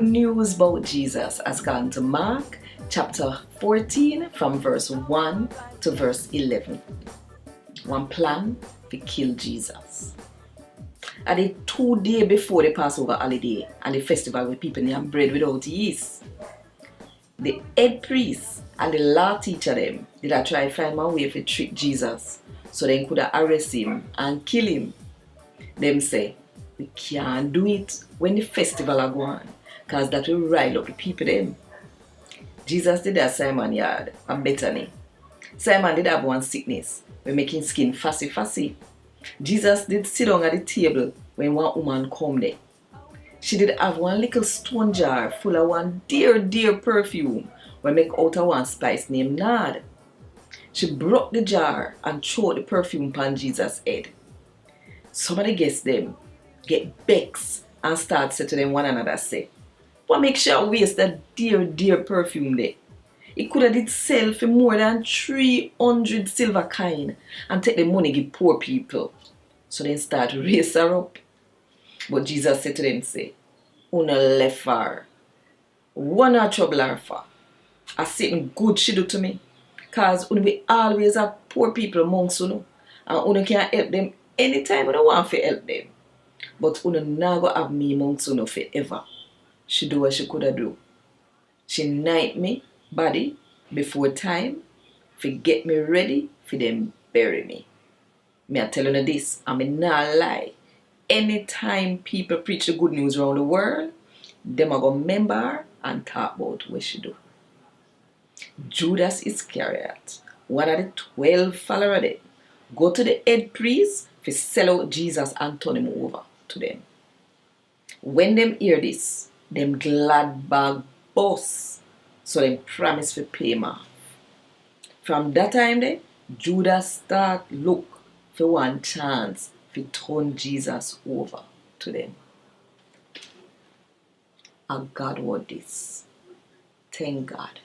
good news about Jesus has gone to Mark chapter 14 from verse 1 to verse 11. One plan to kill Jesus. And the 2 days before the Passover holiday and the festival where people name bread without yeast, the head priest and the law teacher them did I try to find my way to trick Jesus so they could arrest him and kill him. Them say, we can't do it when the festival are going, because that will rile up the people them. Jesus did that Simon yard and Bethany. Simon did have one sickness, we making skin fussy. Jesus did sit down at the table when one woman come there. She did have one little stone jar full of one dear perfume we make out of one spice named nard. She broke the jar and threw the perfume upon Jesus' head. Some of the guests them get vexed and start say to them one another say, what make sure waste that dear perfume there? It could have did sell for more than 300 silver coin and take the money give poor people. So then start raise her up. But Jesus said to them, say, una left her. One a trouble her for. A certain good she do to me. Cause una be always have poor people amongst you. And una can help them anytime una want to help them. But una never have me amongst you forever. She do what she coulda do. She night me body before time to get me ready for them bury me. Me I tell you this, I mean not lie. Anytime people preach the good news around the world, them are going to remember her and talk about what she do. Judas Iscariot, one of the 12 followers there, go to the head priest to sell out Jesus and turn him over to them. When them hear this, them glad bag boss, so them promise to pay him off. From that time there, Judas start look for one chance to turn Jesus over to them. And God Wod Dis. Thank God.